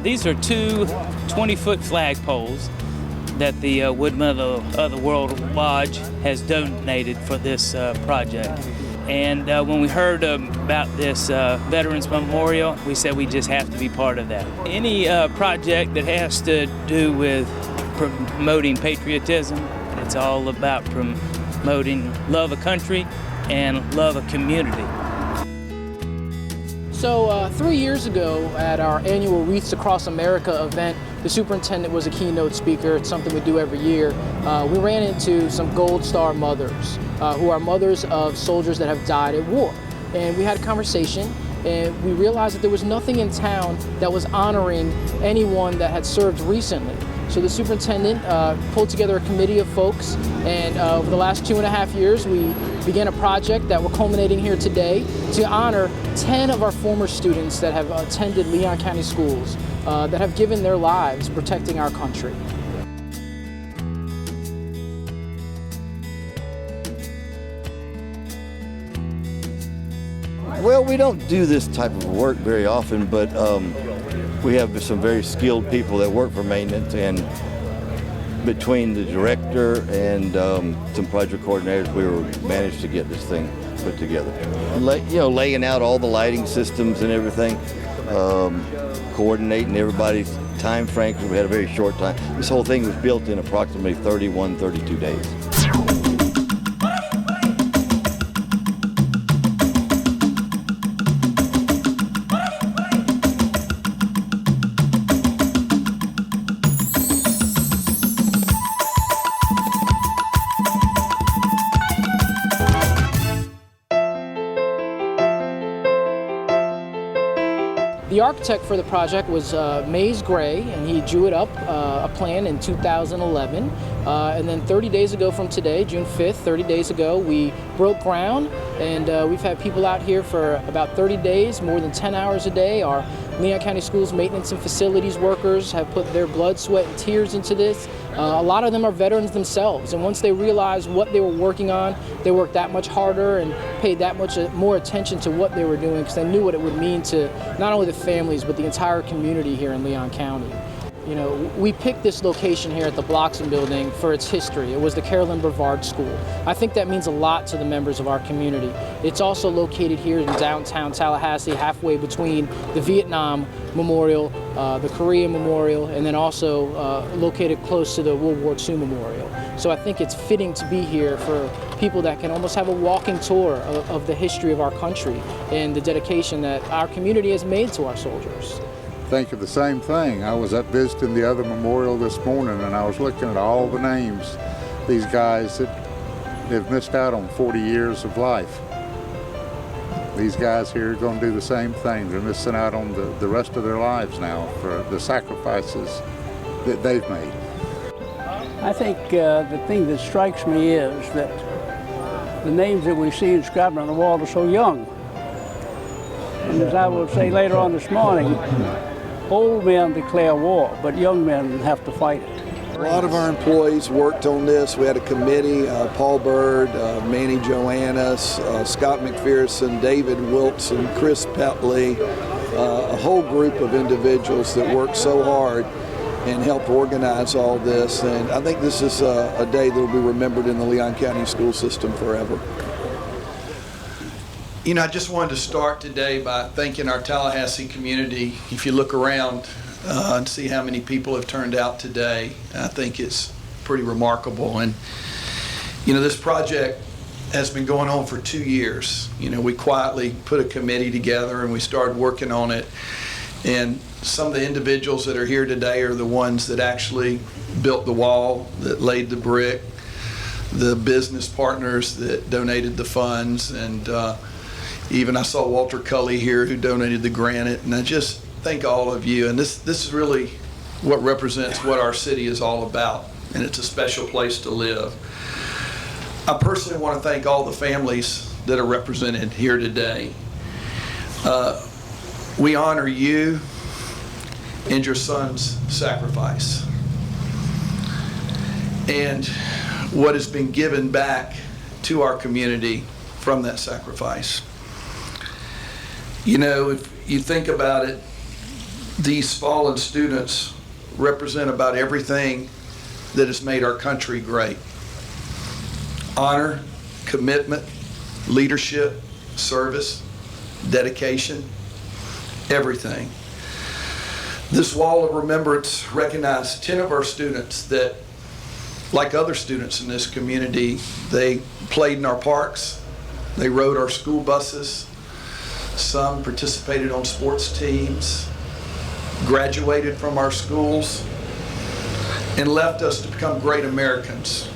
These are two 20-foot flagpoles that the Woodmen of the World Lodge has donated for this project. And when we heard about this Veterans Memorial, we said we just have to be part of that. Any project that has to do with promoting patriotism, it's all about promoting love of country and love of community. So 3 years ago at our annual Wreaths Across America event, the superintendent was a keynote speaker. It's something we do every year. We ran into some Gold Star mothers who are mothers of soldiers that have died at war. And we had a conversation, and we realized that there was nothing in town that was honoring anyone that had served recently. So the superintendent pulled together a committee of folks, and over the last 2.5 years, we began a project that we're culminating here today to honor 10 of our former students that have attended Leon County schools, that have given their lives protecting our country. Well, we don't do this type of work very often, but we have some very skilled people that work for maintenance, and between the director and some project coordinators, we managed to get this thing put together. Laying out all the lighting systems and everything, coordinating everybody's time frame, because we had a very short time. This whole thing was built in approximately 32 days. The architect for the project was Mays Gray, and he drew it up, a plan in 2011. And then 30 days ago from today, June 5th, 30 days ago, we broke ground, and we've had people out here for about 30 days, more than 10 hours a day. Our Leon County Schools maintenance and facilities workers have put their blood, sweat, and tears into this. A lot of them are veterans themselves, and once they realized what they were working on, they worked that much harder and paid that much more attention to what they were doing, because they knew what it would mean to not only the families, but the entire community here in Leon County. You know, we picked this location here at the Bloxham Building for its history. It was the Carolyn Brevard School. I think that means a lot to the members of our community. It's also located here in downtown Tallahassee, halfway between the Vietnam Memorial, the Korean Memorial, and then also located close to the World War II Memorial. So I think it's fitting to be here for people that can almost have a walking tour of the history of our country and the dedication that our community has made to our soldiers. Think of the same thing. I was up visiting the other memorial this morning, and I was looking at all the names, these guys that have missed out on 40 years of life. These guys here are going to do the same thing. They're missing out on the rest of their lives now for the sacrifices that they've made. I think the thing that strikes me is that the names that we see inscribed on the wall are so young. And as I will say later on this morning, old men declare war, but young men have to fight it. A lot of our employees worked on this. We had a committee, Paul Bird, Manny Joannis, Scott McPherson, David Wilson, Chris Petley, a whole group of individuals that worked so hard and helped organize all this. And I think this is a day that will be remembered in the Leon County school system forever. You know, I just wanted to start today by thanking our Tallahassee community. If you look around and see how many people have turned out today, I think it's pretty remarkable. And, you know, this project has been going on for 2 years. You know, we quietly put a committee together and we started working on it. And some of the individuals that are here today are the ones that actually built the wall, that laid the brick, the business partners that donated the funds, and even I saw Walter Cully here who donated the granite, and I just thank all of you. And this is really what represents what our city is all about, and it's a special place to live. I personally want to thank all the families that are represented here today. We honor you and your son's sacrifice and what has been given back to our community from that sacrifice. You know, if you think about it, these fallen students represent about everything that has made our country great. Honor, commitment, leadership, service, dedication, everything. This Wall of Remembrance recognized 10 of our students that, like other students in this community, they played in our parks, they rode our school buses, some participated on sports teams, graduated from our schools, and left us to become great Americans.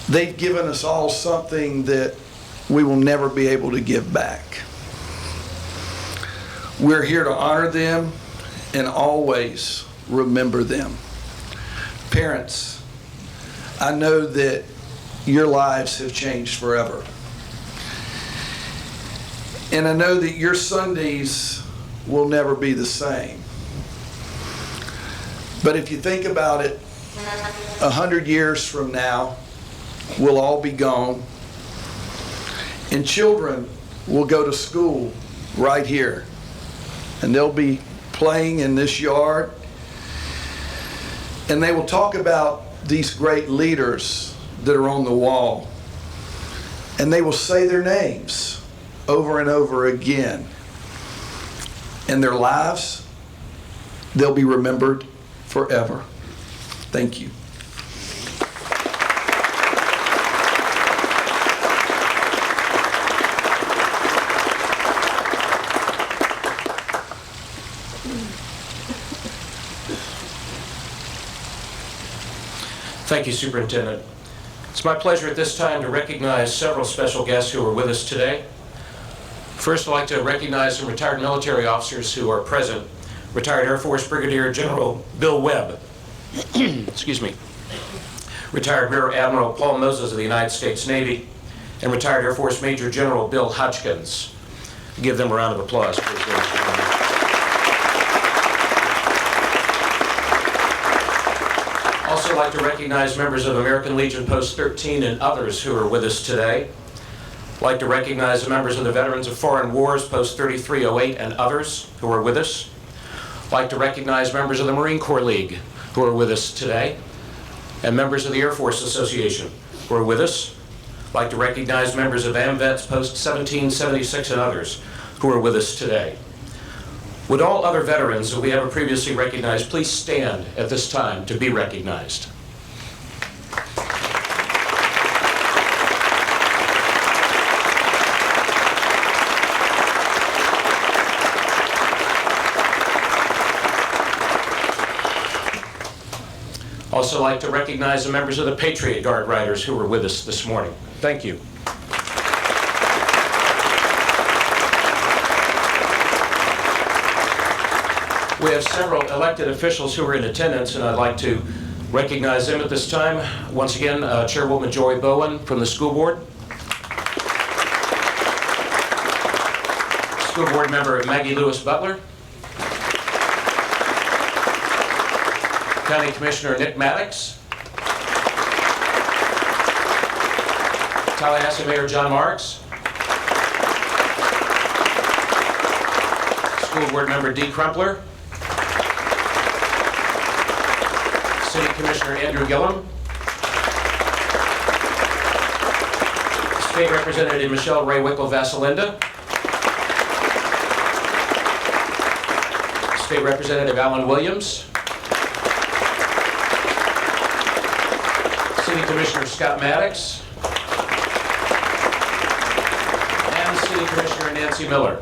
They've given us all something that we will never be able to give back. We're here to honor them and always remember them. Parents, I know that your lives have changed forever. And I know that your Sundays will never be the same. But if you think about it, 100 years from now, we'll all be gone. And children will go to school right here. And they'll be playing in this yard. And they will talk about these great leaders that are on the wall. And they will say their names over and over again. And their lives, they'll be remembered forever. Thank you. Thank you, Superintendent. It's my pleasure at this time to recognize several special guests who are with us today. First, I'd like to recognize some retired military officers who are present. Retired Air Force Brigadier General Bill Webb. Excuse me. Retired Rear Admiral Paul Moses of the United States Navy, and retired Air Force Major General Bill Hodgkins. Give them a round of applause, please. Also like to recognize members of American Legion Post 13 and others who are with us today. I'd like to recognize the members of the Veterans of Foreign Wars Post 3308 and others who are with us. I'd like to recognize members of the Marine Corps League who are with us today, and members of the Air Force Association who are with us. I'd like to recognize members of AMVETS Post 1776 and others who are with us today. Would all other veterans that we haven't previously recognized please stand at this time to be recognized? Also like to recognize the members of the Patriot Guard Riders who were with us this morning. Thank you. We have several elected officials who are in attendance, and I'd like to recognize them at this time. Once again, Chairwoman Joy Bowen from the school board. School board member Maggie Lewis Butler. County Commissioner Nick Maddox. Tallahassee Mayor John Marks. School board member Dee Crumpler. City Commissioner Andrew Gillum. State Representative Michelle Ray Wickle Vasalinda. State Representative Alan Williams. City Commissioner Scott Maddox. And City Commissioner Nancy Miller.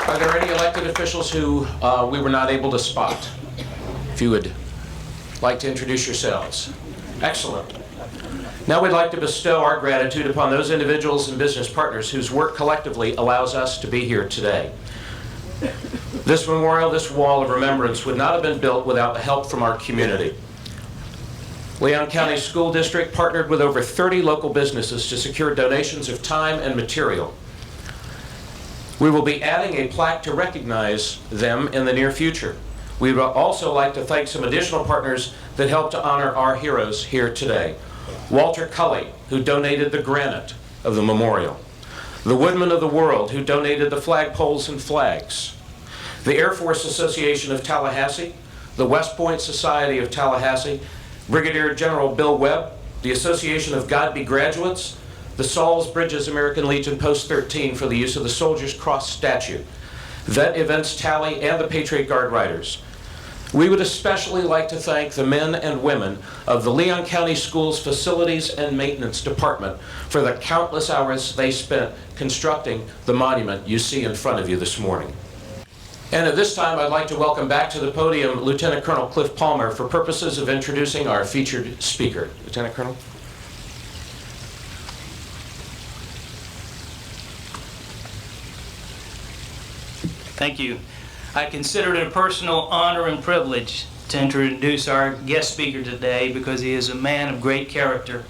Are there any elected officials who we were not able to spot? If you would like to introduce yourselves. Excellent. Now we'd like to bestow our gratitude upon those individuals and business partners whose work collectively allows us to be here today. This memorial, this wall of remembrance would not have been built without the help from our community. Leon County School District partnered with over 30 local businesses to secure donations of time and material. We will be adding a plaque to recognize them in the near future. We would also like to thank some additional partners that helped to honor our heroes here today. Walter Cully, who donated the granite of the memorial, the Woodmen of the World who donated the flagpoles and flags, the Air Force Association of Tallahassee, the West Point Society of Tallahassee, Brigadier General Bill Webb, the Association of Godby Graduates, the Sauls Bridges American Legion Post 13 for the use of the Soldier's Cross statue, Vet Events Tally, and the Patriot Guard Riders. We would especially like to thank the men and women of the Leon County Schools Facilities and Maintenance Department for the countless hours they spent constructing the monument you see in front of you this morning. And at this time, I'd like to welcome back to the podium Lieutenant Colonel Cliff Palmer for purposes of introducing our featured speaker. Lieutenant Colonel. Thank you. I consider it a personal honor and privilege to introduce our guest speaker today because he is a man of great character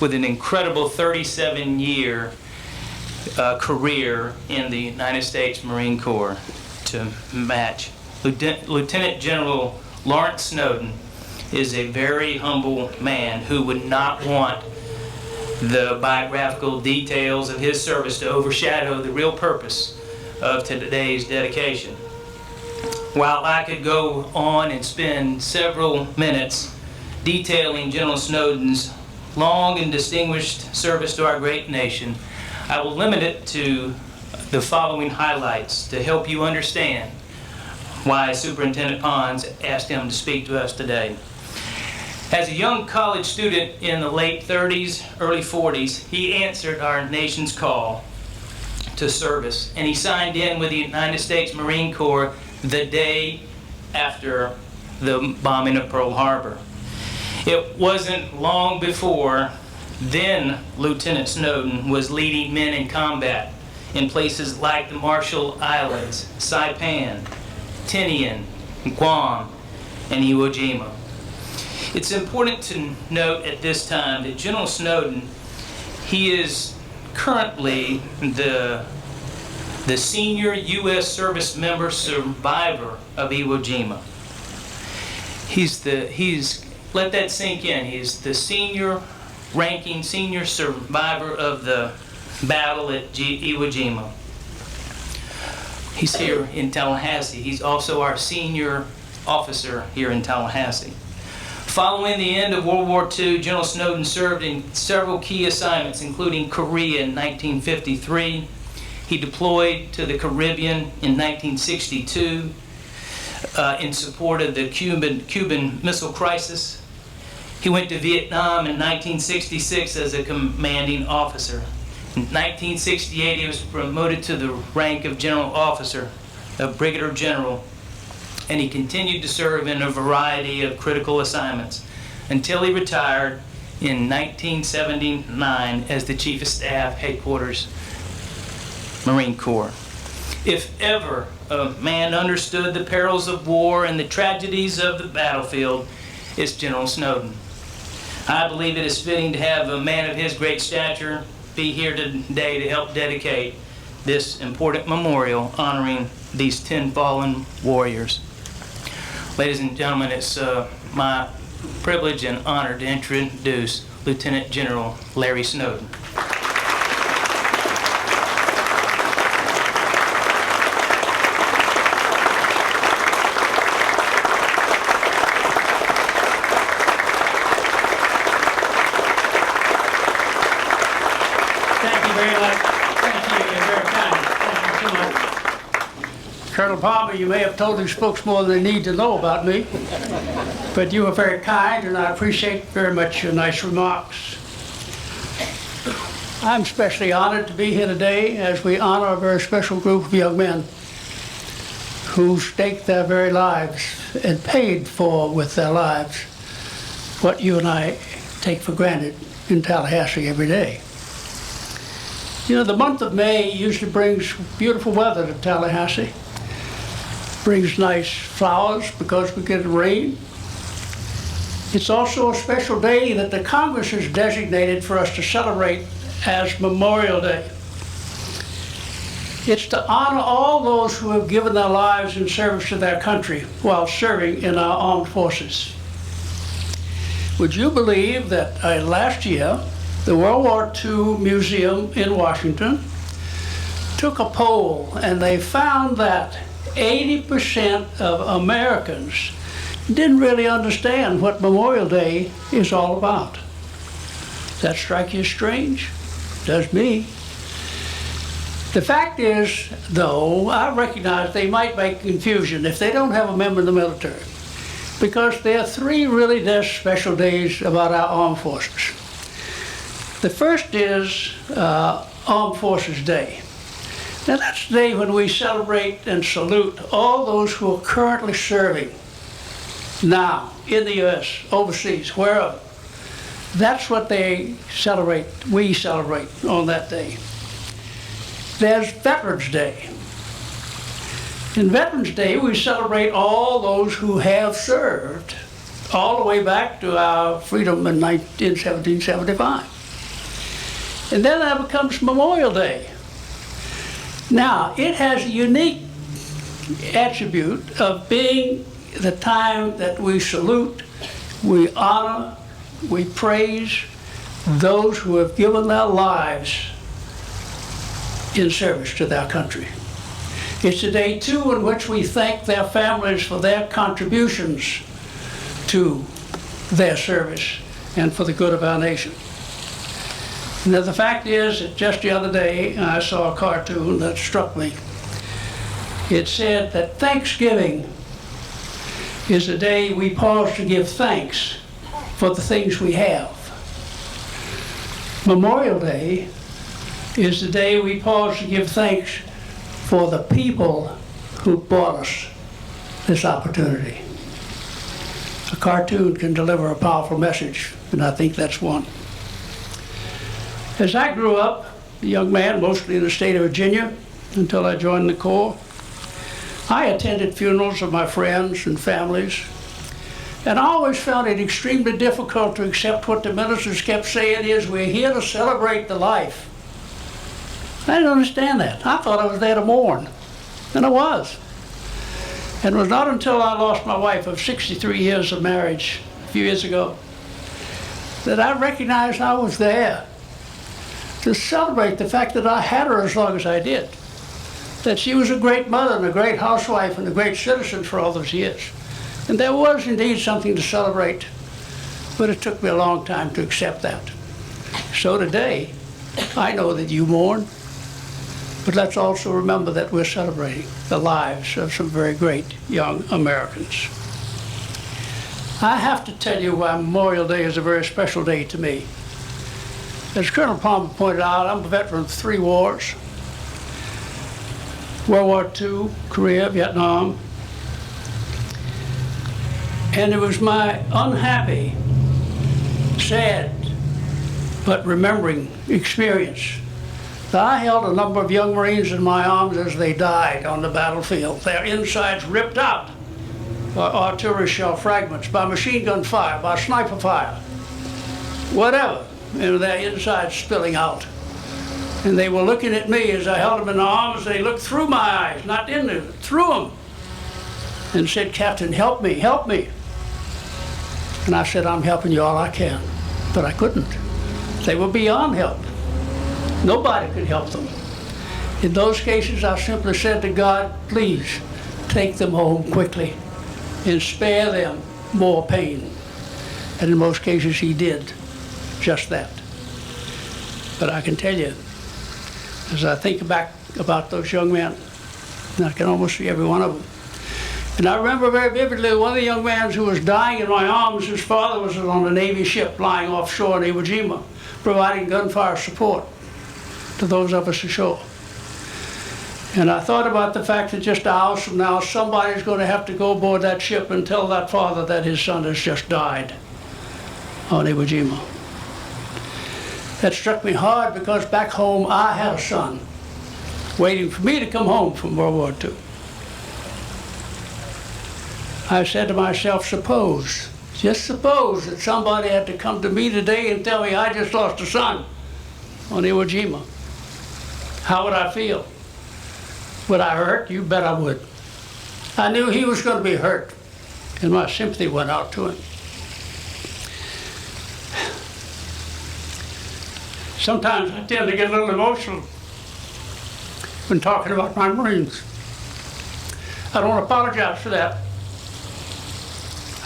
with an incredible 37-year career in the United States Marine Corps to match. Lieutenant General Lawrence Snowden is a very humble man who would not want the biographical details of his service to overshadow the real purpose of today's dedication. While I could go on and spend several minutes detailing General Snowden's long and distinguished service to our great nation, I will limit it to the following highlights to help you understand why Superintendent Pons asked him to speak to us today. As a young college student in the late 30s, early 40s, he answered our nation's call to service, and he signed in with the United States Marine Corps the day after the bombing of Pearl Harbor. It wasn't long before then Lieutenant Snowden was leading men in combat in places like the Marshall Islands, Saipan, Tinian, Guam, and Iwo Jima. It's important to note at this time that General Snowden, he is currently the senior U.S. service member survivor of Iwo Jima. Let that sink in. He's the senior survivor of the battle at Iwo Jima. He's here in Tallahassee. He's also our senior officer here in Tallahassee. Following the end of World War II, General Snowden served in several key assignments, including Korea in 1953. He deployed to the Caribbean in 1962 in support of the Cuban Missile Crisis. He went to Vietnam in 1966 as a commanding officer. In 1968, he was promoted to the rank of general officer, of brigadier general, and he continued to serve in a variety of critical assignments until he retired in 1979 as the Chief of Staff, Headquarters, Marine Corps. If ever a man understood the perils of war and the tragedies of the battlefield, it's General Snowden. I believe it is fitting to have a man of his great stature be here today to help dedicate this important memorial honoring these 10 fallen warriors. Ladies and gentlemen, it's my privilege and honor to introduce Lieutenant General Larry Snowden. Colonel Palmer, you may have told these folks more than they need to know about me, but you were very kind, and I appreciate very much your nice remarks. I'm especially honored to be here today as we honor a very special group of young men who staked their very lives and paid for with their lives what you and I take for granted in Tallahassee every day. You know, the month of May usually brings beautiful weather to Tallahassee. Brings nice flowers because we get rain. It's also a special day that the Congress has designated for us to celebrate as Memorial Day. It's to honor all those who have given their lives in service to their country while serving in our armed forces. Would you believe that last year, the World War II Museum in Washington took a poll, and they found that 80% of Americans didn't really understand what Memorial Day is all about. Does that strike you as strange? Does me. The fact is, though, I recognize they might make confusion if they don't have a member in the military, because there are three really special days about our armed forces. The first is Armed Forces Day. Now that's the day when we celebrate and salute all those who are currently serving now in the U.S., overseas, wherever. That's what they celebrate, we celebrate on that day. There's Veterans Day. In Veterans Day, we celebrate all those who have served all the way back to our freedom in 1775. And then that becomes Memorial Day. Now, it has a unique attribute of being the time that we salute, we honor, we praise those who have given their lives in service to their country. It's a day, too, in which we thank their families for their contributions to their service and for the good of our nation. Now, the fact is that just the other day, I saw a cartoon that struck me. It said that Thanksgiving is a day we pause to give thanks for the things we have. Memorial Day is the day we pause to give thanks for the people who brought us this opportunity. A cartoon can deliver a powerful message, and I think that's one. As I grew up, a young man, mostly in the state of Virginia, until I joined the Corps, I attended funerals of my friends and families, and I always found it extremely difficult to accept what the ministers kept saying is, we're here to celebrate the life. I didn't understand that. I thought I was there to mourn, and I was. And it was not until I lost my wife of 63 years of marriage a few years ago that I recognized I was there to celebrate the fact that I had her as long as I did, that she was a great mother and a great housewife and a great citizen for all those years. And there was indeed something to celebrate, but it took me a long time to accept that. So today, I know that you mourn, but let's also remember that we're celebrating the lives of some very great young Americans. I have to tell you why Memorial Day is a very special day to me. As Colonel Palmer pointed out, I'm a veteran of 3 wars. World War II, Korea, Vietnam. And it was my unhappy, sad, but remembering experience that I held a number of young Marines in my arms as they died on the battlefield, their insides ripped out by artillery shell fragments, by machine gun fire, by sniper fire, whatever, and their insides spilling out. And they were looking at me as I held them in the arms. They looked through my eyes, not in them, through them, and said, "Captain, help me, help me." And I said, "I'm helping you all I can," but I couldn't. They were beyond help. Nobody could help them. In those cases, I simply said to God, "Please take them home quickly and spare them more pain." And in most cases, He did just that. But I can tell you, as I think back about those young men, and I can almost see every one of them. And I remember very vividly one of the young men who was dying in my arms, his father was on a Navy ship lying offshore in Iwo Jima, providing gunfire support to those of us ashore. And I thought about the fact that just hours from now, somebody's going to have to go aboard that ship and tell that father that his son has just died on Iwo Jima. That struck me hard because back home I had a son waiting for me to come home from World War II. I said to myself, suppose, just suppose that somebody had to come to me today and tell me I just lost a son on Iwo Jima. How would I feel? Would I hurt? You bet I would. I knew he was going to be hurt, and my sympathy went out to him. Sometimes I tend to get a little emotional when talking about my Marines. I don't apologize for that.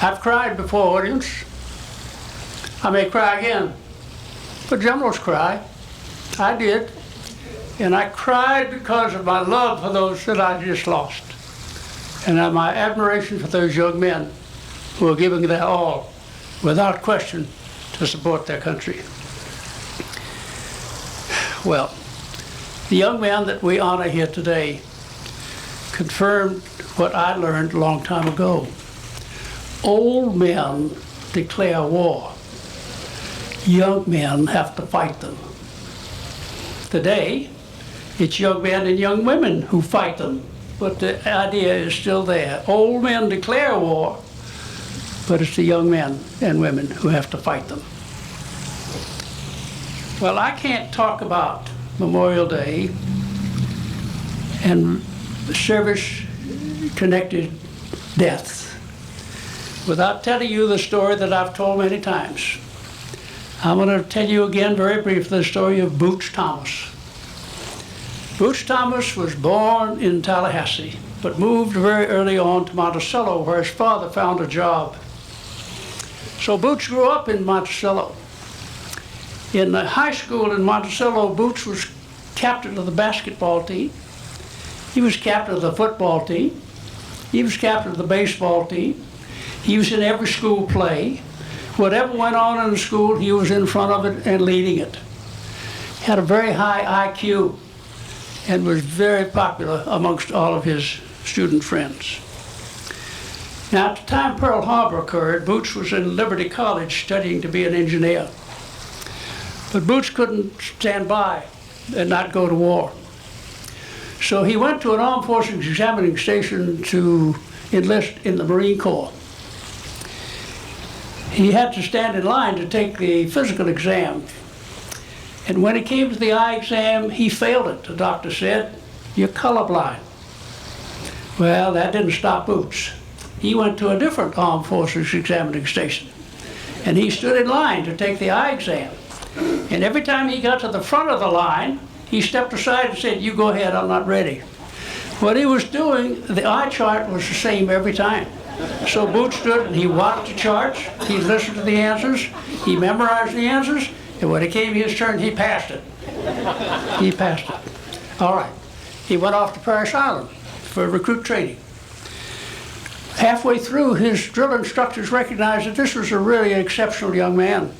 I've cried before audience. I may cry again. But generals cry. I did. And I cried because of my love for those that I just lost. And my admiration for those young men who are giving their all, without question, to support their country. Well, the young man that we honor here today confirmed what I learned a long time ago. Old men declare war. Young men have to fight them. Today, it's young men and young women who fight them, but the idea is still there. Old men declare war, but it's the young men and women who have to fight them. Well, I can't talk about Memorial Day and service-connected deaths without telling you the story that I've told many times. I'm going to tell you again very briefly the story of Boots Thomas. Boots Thomas was born in Tallahassee, but moved very early on to Monticello, where his father found a job. So Boots grew up in Monticello. In the high school in Monticello, Boots was captain of the basketball team. He was captain of the football team. He was captain of the baseball team. He was in every school play. Whatever went on in the school, he was in front of it and leading it. He had a very high IQ and was very popular amongst all of his student friends. Now, at the time Pearl Harbor occurred, Boots was in Liberty College studying to be an engineer. But Boots couldn't stand by and not go to war. So he went to an armed forces examining station to enlist in the Marine Corps. He had to stand in line to take the physical exam. And when it came to the eye exam, he failed it. The doctor said, "You're colorblind." Well, that didn't stop Boots. He went to a different armed forces examining station. And he stood in line to take the eye exam. And every time he got to the front of the line, he stepped aside and said, "You go ahead, I'm not ready." What he was doing, the eye chart was the same every time. So Boots stood and he watched the charts, he listened to the answers, he memorized the answers, and when it came his turn, he passed it. He passed it. All right. He went off to Parris Island for recruit training. Halfway through, his drill instructors recognized that this was a really exceptional young man.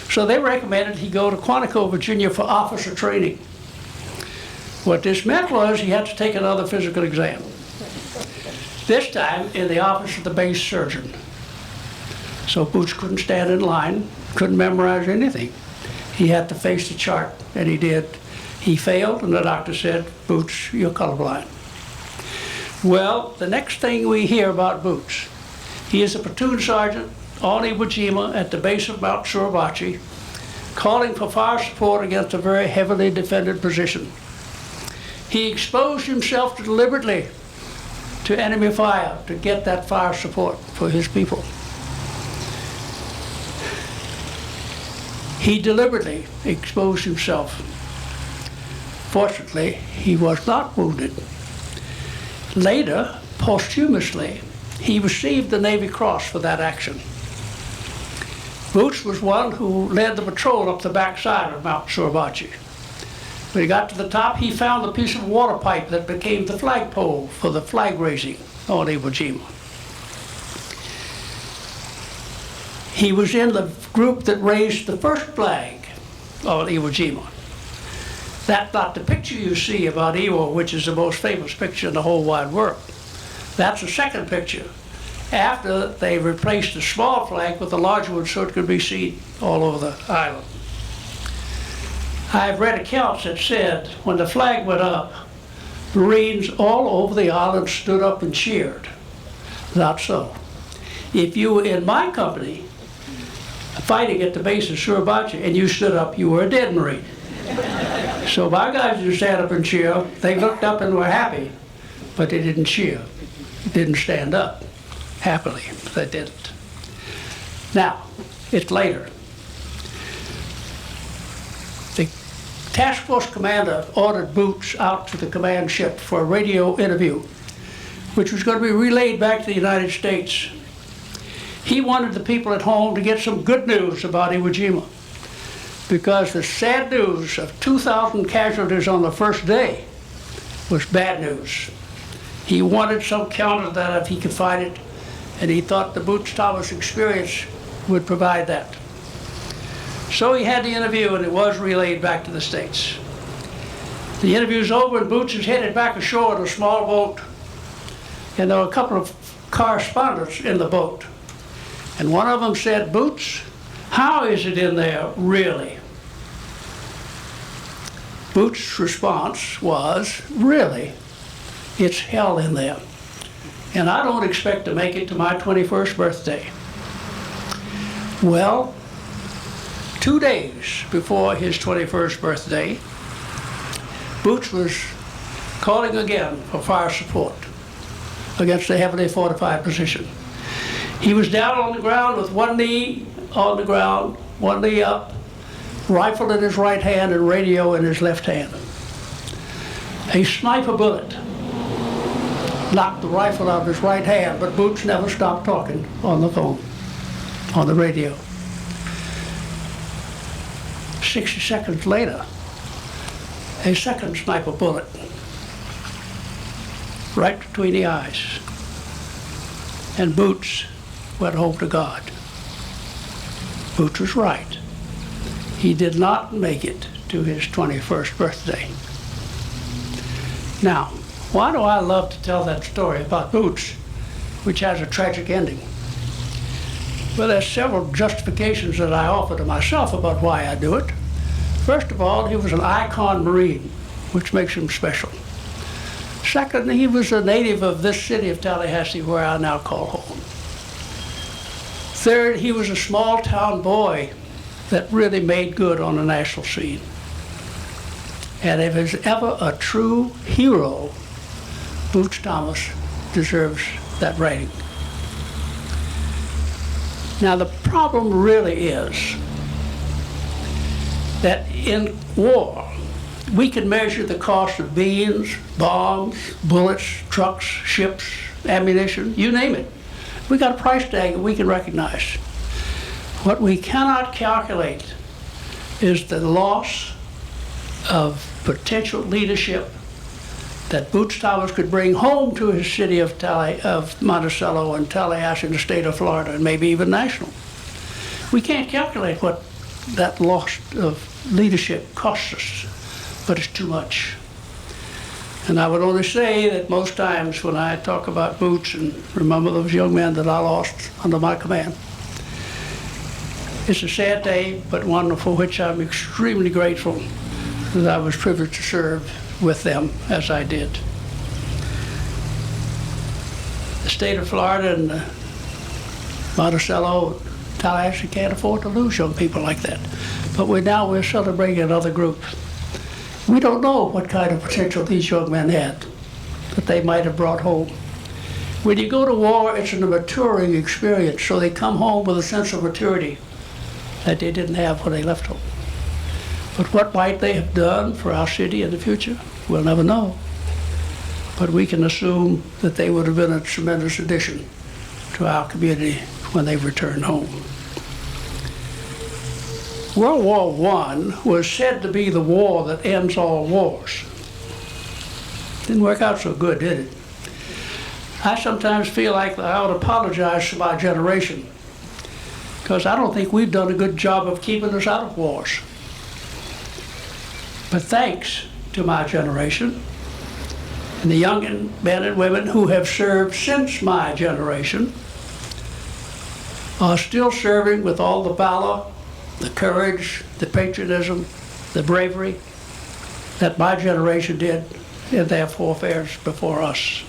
So they recommended he go to Quantico, Virginia for officer training. What this meant was he had to take another physical exam. This time in the office of the base surgeon. So Boots couldn't stand in line, couldn't memorize anything. He had to face the chart, and he did. He failed, and the doctor said, "Boots, you're colorblind." Well, the next thing we hear about Boots, he is a platoon sergeant on Iwo Jima at the base of Mount Suribachi, calling for fire support against a very heavily defended position. He exposed himself deliberately to enemy fire to get that fire support for his people. He deliberately exposed himself. Fortunately, he was not wounded. Later, posthumously, he received the Navy Cross for that action. Boots was one who led the patrol up the backside of Mount Suribachi. When he got to the top, he found a piece of water pipe that became the flagpole for the flag raising on Iwo Jima. He was in the group that raised the first flag on Iwo Jima. That's not the picture you see about Iwo, which is the most famous picture in the whole wide world. That's the second picture, after they replaced the small flag with the large one so it could be seen all over the island. I've read accounts that said when the flag went up, Marines all over the island stood up and cheered. Not so. If you were in my company fighting at the base of Suribachi and you stood up, you were a dead Marine. So my guys didn't stand up and cheer. They looked up and were happy, but they didn't cheer. They didn't stand up happily. They didn't. Now, it's later. The task force commander ordered Boots out to the command ship for a radio interview, which was going to be relayed back to the United States. He wanted the people at home to get some good news about Iwo Jima, because the sad news of 2,000 casualties on the first day was bad news. He wanted some counter to that if he could find it, and he thought the Boots Thomas experience would provide that. So he had the interview, and it was relayed back to the States. The interview's over, and Boots is headed back ashore in a small boat, and there were a couple of correspondents in the boat. And one of them said, "Boots, how is it in there, really?" Boots' response was, "Really, it's hell in there. And I don't expect to make it to my 21st birthday." Well, 2 days before his 21st birthday, Boots was calling again for fire support against a heavily fortified position. He was down on the ground with one knee on the ground, one knee up, rifle in his right hand and radio in his left hand. A sniper bullet knocked the rifle out of his right hand, but Boots never stopped talking on the phone, on the radio. 60 seconds later, a second sniper bullet, right between the eyes, and Boots went home to God. Boots was right. He did not make it to his 21st birthday. Now, why do I love to tell that story about Boots, which has a tragic ending? Well, there's several justifications that I offer to myself about why I do it. First of all, he was an icon Marine, which makes him special. Second, he was a native of this city of Tallahassee, where I now call home. Third, he was a small town boy that really made good on the national scene. And if there's ever a true hero, Boots Thomas deserves that rating. Now, the problem really is that in war, we can measure the cost of beans, bombs, bullets, trucks, ships, ammunition, you name it. We got a price tag that we can recognize. What we cannot calculate is the loss of potential leadership that Boots Thomas could bring home to his city of Monticello and Tallahassee in the state of Florida, and maybe even national. We can't calculate what that loss of leadership costs us, but it's too much. And I would only say that most times when I talk about Boots and remember those young men that I lost under my command, it's a sad day, but one for which I'm extremely grateful that I was privileged to serve with them as I did. The state of Florida and Monticello, Tallahassee can't afford to lose young people like that. But we're celebrating another group. We don't know what kind of potential these young men had that they might have brought home. When you go to war, it's a maturing experience, so they come home with a sense of maturity that they didn't have when they left home. But what might they have done for our city in the future? We'll never know. But we can assume that they would have been a tremendous addition to our community when they returned home. World War I was said to be the war that ends all wars. Didn't work out so good, did it? I sometimes feel like I ought to apologize to my generation, because I don't think we've done a good job of keeping us out of wars. But thanks to my generation and the young men and women who have served since my generation are still serving with all the valor, the courage, the patriotism, the bravery that my generation did in their forefathers before us.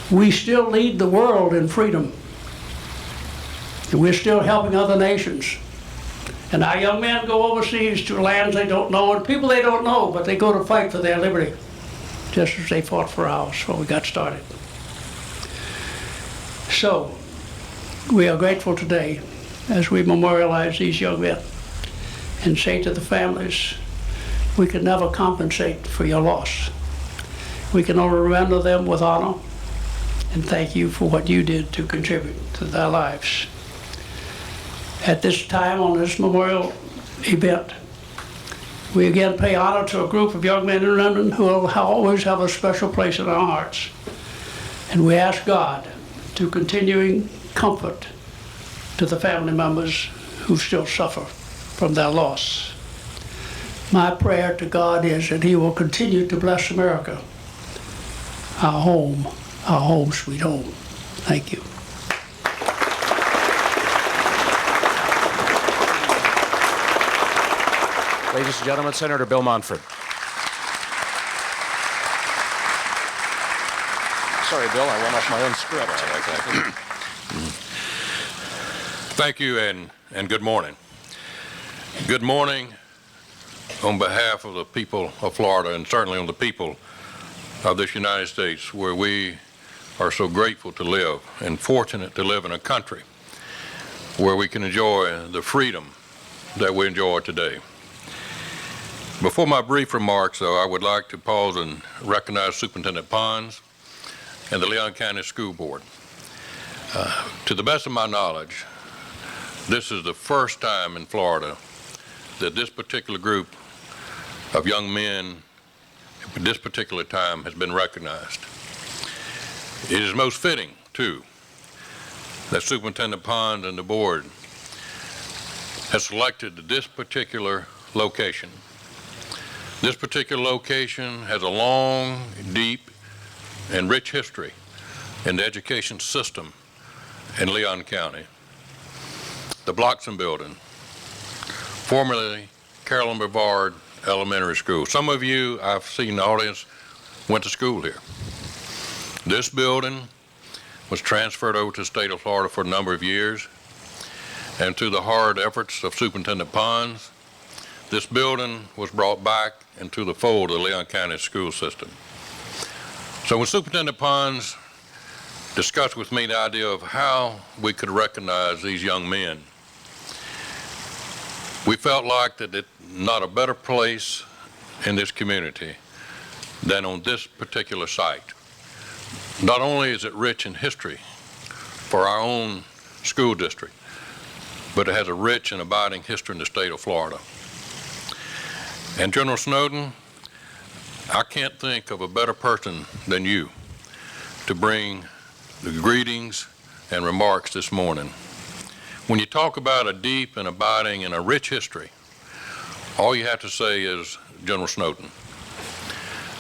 We still lead the world in freedom. We're still helping other nations. And our young men go overseas to lands they don't know and people they don't know, but they go to fight for their liberty, just as they fought for ours when we got started. So, we are grateful today as we memorialize these young men and say to the families, we can never compensate for your loss. We can only remember them with honor and thank you for what you did to contribute to their lives. At this time, on this memorial event, we again pay honor to a group of young men and women who will always have a special place in our hearts. And we ask God to continuing comfort to the family members who still suffer from their loss. My prayer to God is that He will continue to bless America, our home sweet home. Thank you. Ladies and gentlemen, Senator Bill Monfort. Sorry, Bill, I went off my own script. Thank you and good morning. Good morning on behalf of the people of Florida and certainly on the people of this United States, where we are so grateful to live and fortunate to live in a country where we can enjoy the freedom that we enjoy today. Before my brief remarks, though, I would like to pause and recognize Superintendent Pons and the Leon County School Board. To the best of my knowledge, this is the first time in Florida that this particular group of young men at this particular time has been recognized. It is most fitting, too, that Superintendent Pons and the board has selected this particular location. This particular location has a long, deep, and rich history in the education system in Leon County. The Bloxham Building, formerly Carolyn Brevard Elementary School. Some of you, I've seen in the audience, went to school here. This building was transferred over to the state of Florida for a number of years, and through the hard efforts of Superintendent Pons, this building was brought back into the fold of the Leon County school system. So when Superintendent Pons discussed with me the idea of how we could recognize these young men, we felt like that it's not a better place in this community than on this particular site. Not only is it rich in history for our own school district, but it has a rich and abiding history in the state of Florida. And General Snowden, I can't think of a better person than you to bring the greetings and remarks this morning. When you talk about a deep and abiding and a rich history, all you have to say is General Snowden.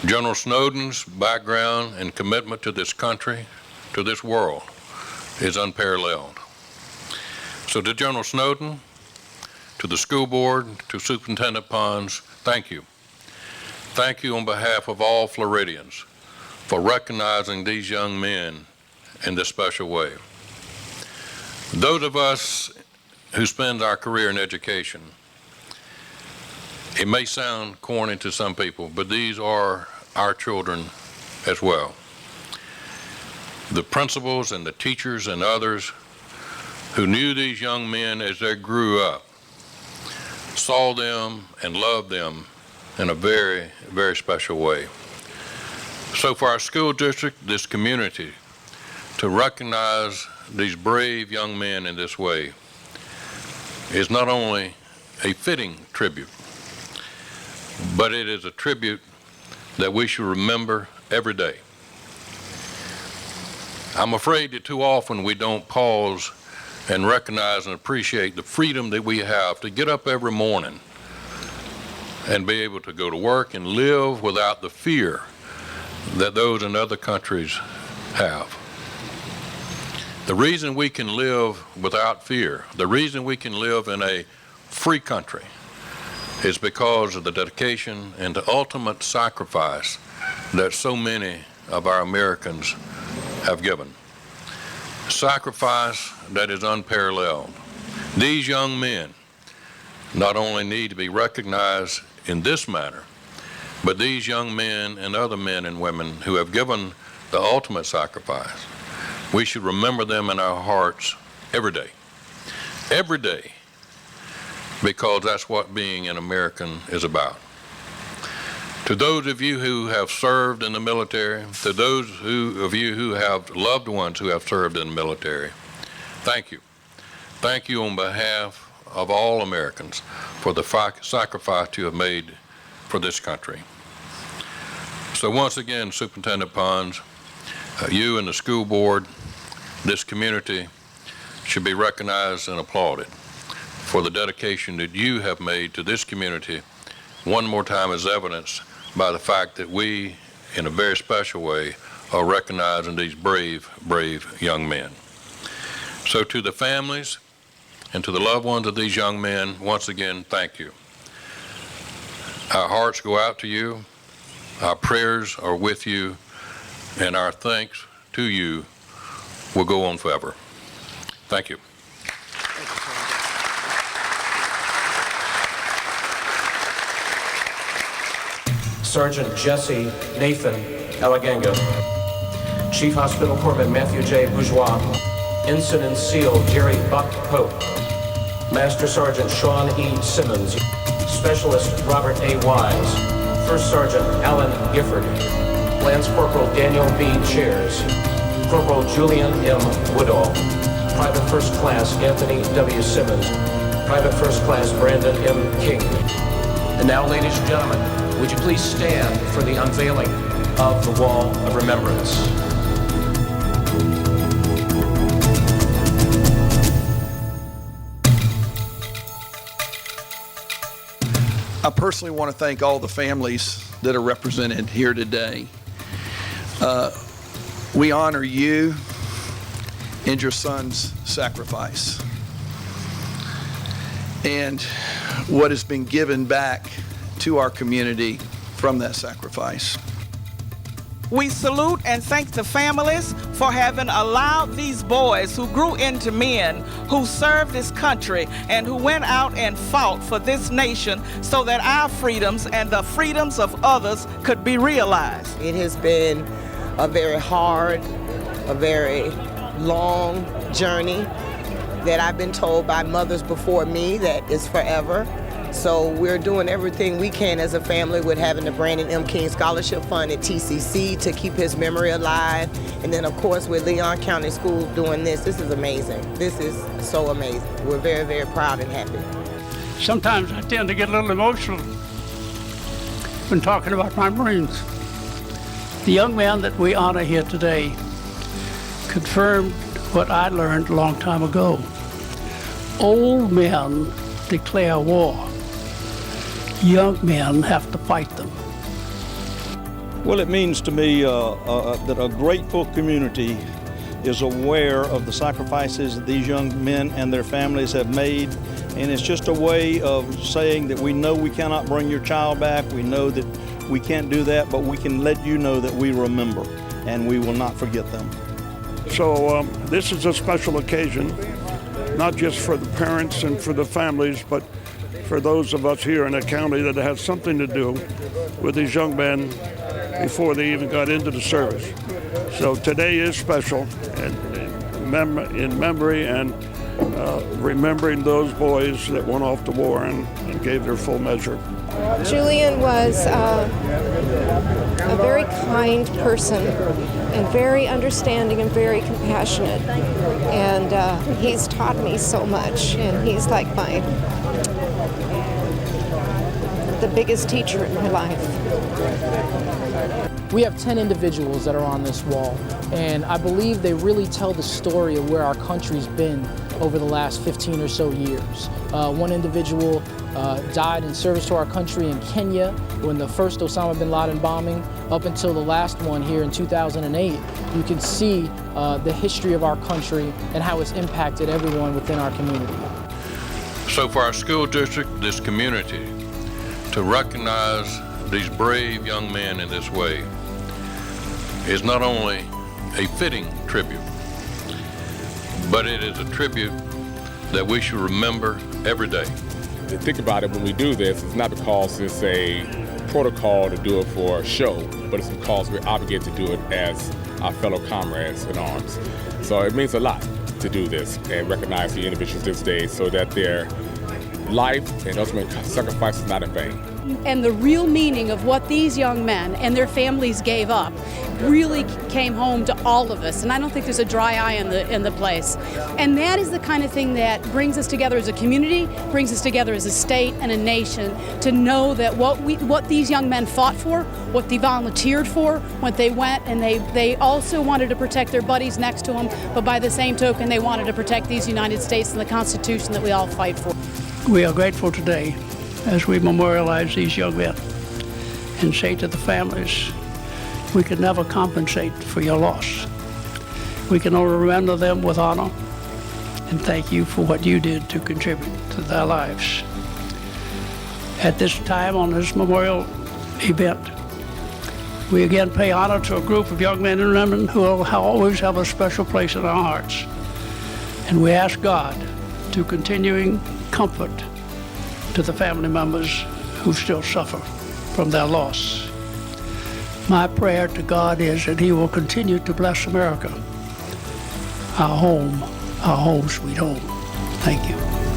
General Snowden's background and commitment to this country, to this world, is unparalleled. So to General Snowden, to the school board, to Superintendent Pons, thank you. Thank you on behalf of all Floridians for recognizing these young men in this special way. Those of us who spend our career in education, it may sound corny to some people, but these are our children as well. The principals and the teachers and others who knew these young men as they grew up saw them and loved them in a very, very special way. So for our school district, this community, to recognize these brave young men in this way is not only a fitting tribute, but it is a tribute that we should remember every day. I'm afraid that too often we don't pause and recognize and appreciate the freedom that we have to get up every morning and be able to go to work and live without the fear that those in other countries have. The reason we can live without fear, the reason we can live in a free country, is because of the dedication and the ultimate sacrifice that so many of our Americans have given. Sacrifice that is unparalleled. These young men not only need to be recognized in this manner, but these young men and other men and women who have given the ultimate sacrifice, we should remember them in our hearts every day. Every day because that's what being an American is about. To those of you who have served in the military, to those of you who have loved ones who have served in the military, thank you. Thank you on behalf of all Americans for the sacrifice you have made for this country. So once again, Superintendent Pons, you and the school board, this community should be recognized and applauded for the dedication that you have made to this community one more time, as evidenced by the fact that we, in a very special way, are recognizing these brave, brave young men. So to the families and to the loved ones of these young men, once again, thank you. Our hearts go out to you, our prayers are with you, and our thanks to you will go on forever. Thank you. Sergeant Jesse Nathan Alaganga, Chief Hospital Corpsman Matthew J. Bourgeois, Ensign and SEAL Jerry Buck Pope, Master Sergeant Shawn E. Simmons, Specialist Robert A. Wise, First Sergeant Alan Gifford, Lance Corporal Daniel B. Chairs, Corporal Julian M. Woodall, Private First Class Anthony W. Simmons, Private First Class Brandon M. King. And now, ladies and gentlemen, would you please stand for the unveiling of the Wall of Remembrance? I personally want to thank all the families that are represented here today. We honor you and your son's sacrifice and what has been given back to our community from that sacrifice. We salute and thank the families for having allowed these boys who grew into men, who served this country, and who went out and fought for this nation so that our freedoms and the freedoms of others could be realized. It has been a very hard, a very long journey that I've been told by mothers before me that is forever. So we're doing everything we can as a family with having the Brandon M. King Scholarship Fund at TCC to keep his memory alive. And then, of course, with Leon County Schools doing this. This is amazing. This is so amazing. We're very, very proud and happy. Sometimes I tend to get a little emotional when talking about my Marines. The young man that we honor here today confirmed what I learned a long time ago. Old men declare war. Young men have to fight them. Well, it means to me that a grateful community is aware of the sacrifices that these young men and their families have made, and it's just a way of saying that we know we cannot bring your child back, we know that we can't do that, but we can let you know that we remember and we will not forget them. So this is a special occasion, not just for the parents and for the families, but for those of us here in the county that has something to do with these young men before they even got into the service. So today is special in memory and remembering those boys that went off to war and gave their full measure. Julian was a very kind person and very understanding and very compassionate. And he's taught me so much, and he's like the biggest teacher in my life. We have 10 individuals that are on this wall, and I believe they really tell the story of where our country's been over the last 15 or so years. One individual died in service to our country in Kenya when the first Osama bin Laden bombing, up until the last one here in 2008. You can see the history of our country and how it's impacted everyone within our community. So for our school district, this community, to recognize these brave young men in this way is not only a fitting tribute, but it is a tribute that we should remember every day. Think about it, when we do this, it's not because it's a protocol to do it for a show, but it's because we're obligated to do it as our fellow comrades in arms. So it means a lot to do this and recognize the individuals this day so that their life and ultimate sacrifice is not in vain. And the real meaning of what these young men and their families gave up really came home to all of us. And I don't think there's a dry eye in the place. And that is the kind of thing that brings us together as a community, brings us together as a state and a nation, to know that what these young men fought for, what they volunteered for, what they went, and they also wanted to protect their buddies next to them, but by the same token, they wanted to protect these United States and the Constitution that we all fight for. We are grateful today as we memorialize these young men and say to the families, we can never compensate for your loss. We can only remember them with honor and thank you for what you did to contribute to their lives. At this time on this memorial event, we again pay honor to a group of young men and women who will always have a special place in our hearts. And we ask God to continuing comfort to the family members who still suffer from their loss. My prayer to God is that He will continue to bless America, our home sweet home. Thank you.